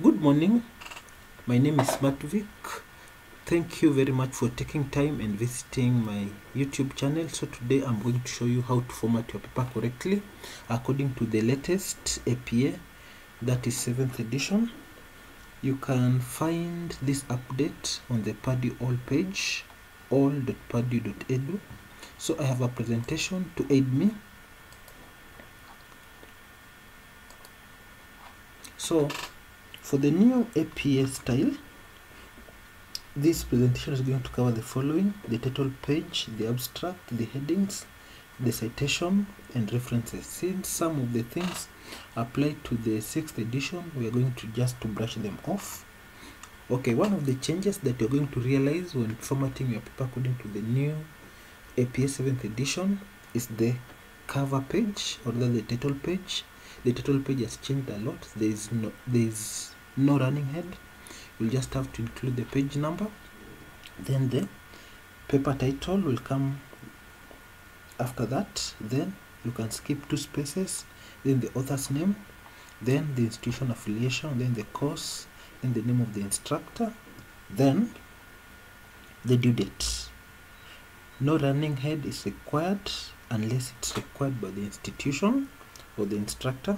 Good morning, my name is Matvik. Thank you very much for taking time and visiting my YouTube channel. So today I'm going to show you how to format your paper correctly according to the latest APA, that is 7th edition. You can find this update on the Purdue All page, all.purdue.edu. So I have a presentation to aid me. So for the new APA style, this presentation is going to cover the following: the title page, the abstract, the headings, the citation, and references. Since some of the things apply to the 6th edition, we are going to just brush them off. Okay, one of the changes that you're going to realize when formatting your paper according to the new APA 7th edition is the cover page, or the title page. The title page has changed a lot. There is no running head. You'll just have to include the page number. Then the paper title will come after that. Then you can skip 2 spaces. Then the author's name, then the institution affiliation, then the course, then the name of the instructor, then the due date. No running head is required unless it's required by the institution or the instructor.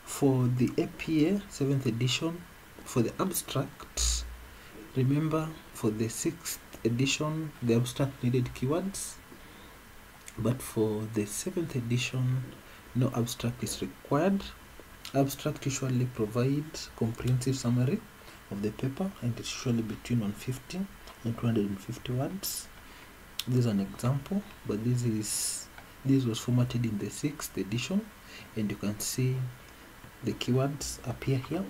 For the APA 7th edition, for the abstract, remember for the 6th edition the abstract needed keywords, but for the 7th edition no abstract is required. Abstract usually provides comprehensive summary of the paper, and it's usually between 150 and 250 words. This is an example, but this was formatted in the 6th edition, and you can see the keywords appear here.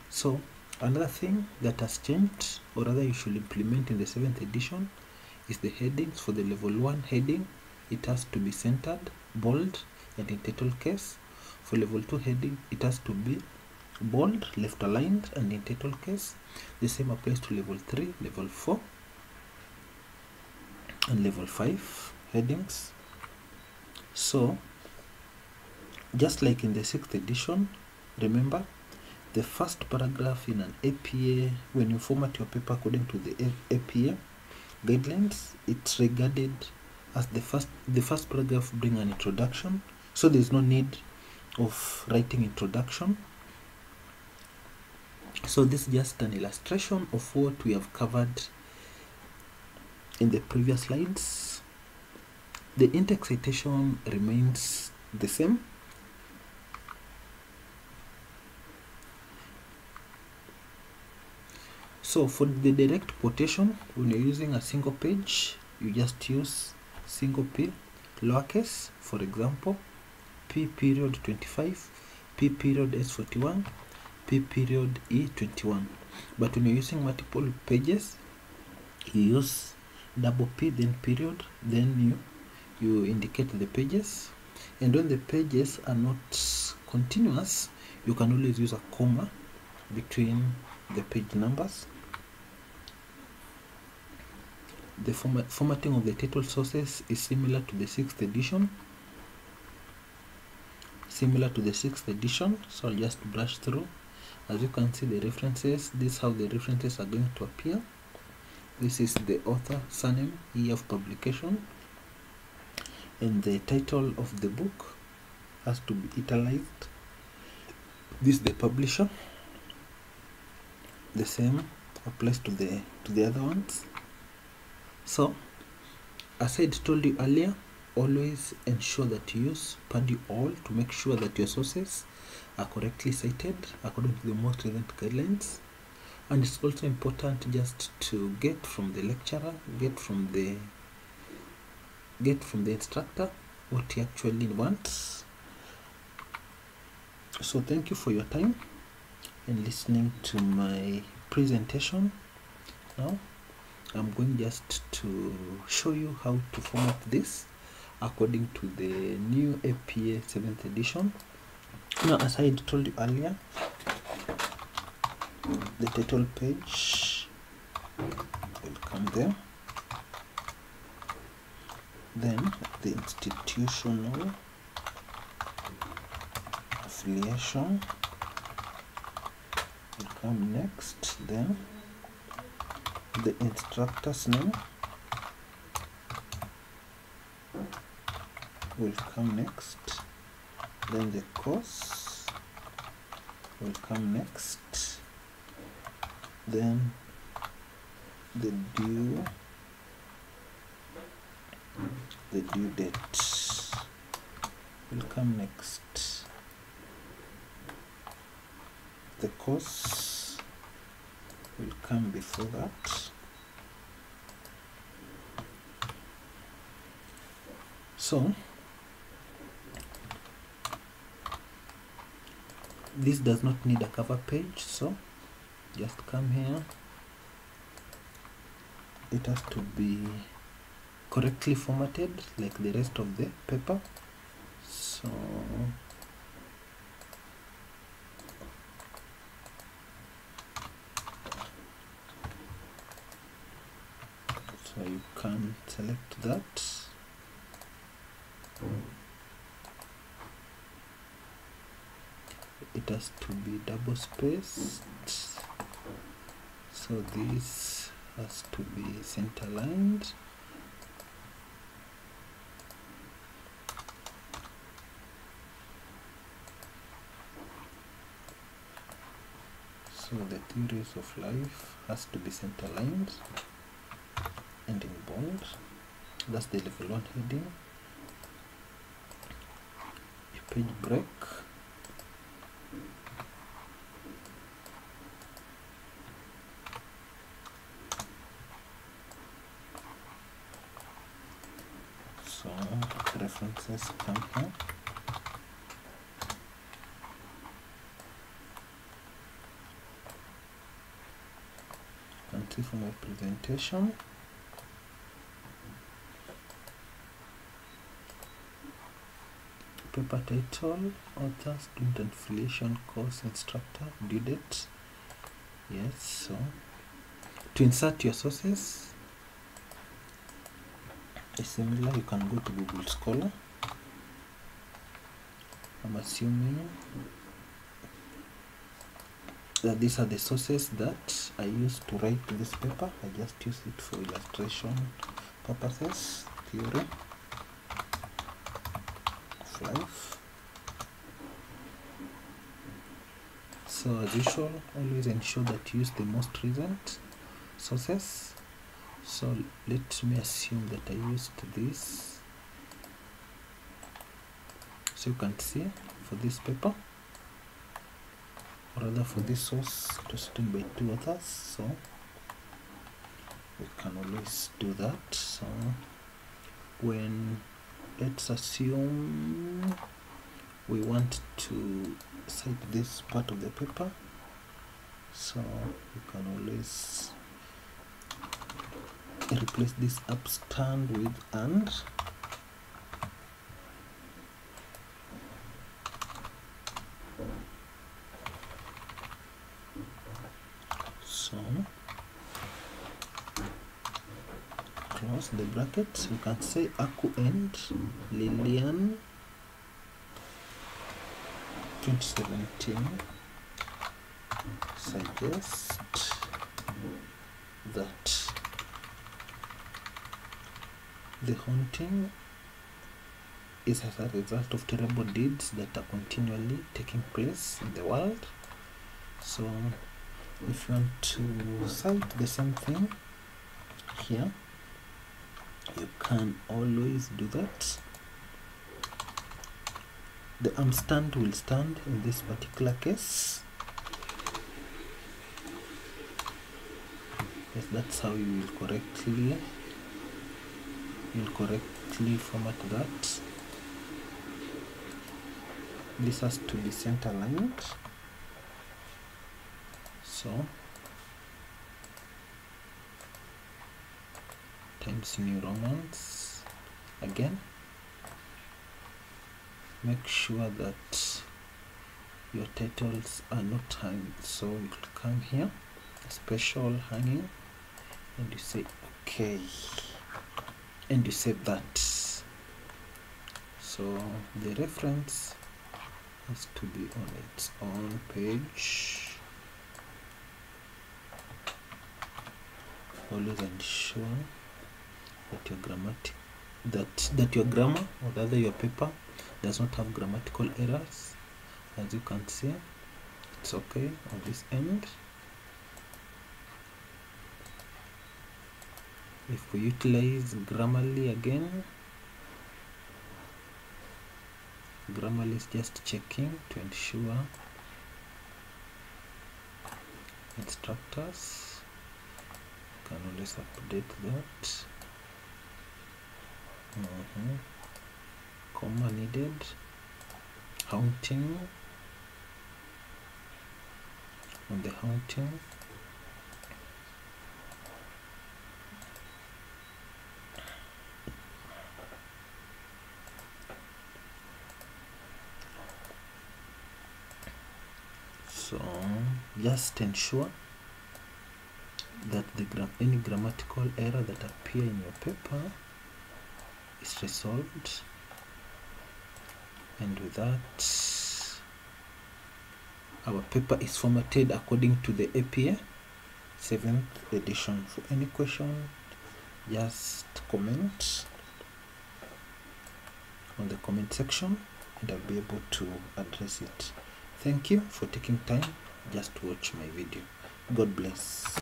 So another thing that has changed, or rather you should implement in the 7th edition, is the headings. For the level 1 heading, it has to be centered, bold, and in title case. For level 2 heading, it has to be bold, left aligned, and in title case. The same applies to level 3, level 4, and level 5 headings. So just like in the 6th edition, remember the first paragraph in an APA, when you format your paper according to the APA guidelines, it's regarded as the first paragraph bring an introduction, so there's no need of writing introduction. So this is just an illustration of what we have covered in the previous slides. The in-text citation remains the same. So for the direct quotation, when you're using a single page, you just use single P, lowercase. For example, P period 25, P period S41, P period E21. But when you're using multiple pages, you use double P, then period, then you indicate the pages. And when the pages are not continuous, you can always use a comma between the page numbers. The formatting of the title sources is similar to the 6th edition. So I'll just brush through. As you can see, the references, this is how the references are going to appear. This is the author, surname, year of publication, and the title of the book has to be italicized. This is the publisher. The same applies to the other ones. So as I told you earlier, always ensure that you use Purdue All to make sure that your sources are correctly cited according to the most recent guidelines. And it's also important just to get from the lecturer, get from the instructor what he actually wants. So thank you for your time and listening to my presentation. Now I'm going just to show you how to format this according to the new APA 7th edition. Now, as I told you earlier, the title page will come there. Then the institutional affiliation, come next. Then the instructor's name will come next. Then the course will come next. Then the due date will come next. The course will come before that. So this does not need a cover page, so just come here. It has to be correctly formatted like the rest of the paper. So you can select that. It has to be double spaced, so this has to be center lined. So the theories of life has to be center lined and in bold. That's the level 1 heading. Page break. So references come here. Country for my presentation. Paper title, author, student affiliation, course, instructor, due date. Yes, so to insert your sources is similar. You can go to Google Scholar. I'm assuming that these are the sources that I used to write this paper. I just use it for illustration purposes. Theory of life. So as usual, always ensure that you use the most recent sources. So let me assume that I used this. So you can see for this paper, or rather for this source, it was written by 2 authors. So we can always do that. So let's assume we want to cite this part of the paper, so you can always replace this upstand with and. So close the brackets. We can say Aku and Lillian 2017 suggest that the haunting is as a result of terrible deeds that are continually taking place in the world. So if you want to cite the same thing here, you can always do that. The amstand will stand in this particular case. Yes, that's how you will correctly format that. This has to be center lined. So Times New Romans again. Make sure that your titles are not hanged. So you will come here, special hanging, and you say okay, and you save that. So the reference has to be on its own page. always ensure that your grammar, or rather your paper, does not have grammatical errors. As you can see, it's okay on this end. If we utilize Grammarly again, Grammarly is just checking to ensure instructors can always update that. Comma needed, haunting, on the haunting, so just ensure that any grammatical error that appear in your paper is resolved, and with that our paper is formatted according to the APA 7th edition. For any question, just comment on the comment section and I'll be able to address it. Thank you for taking time just to watch my video. God bless.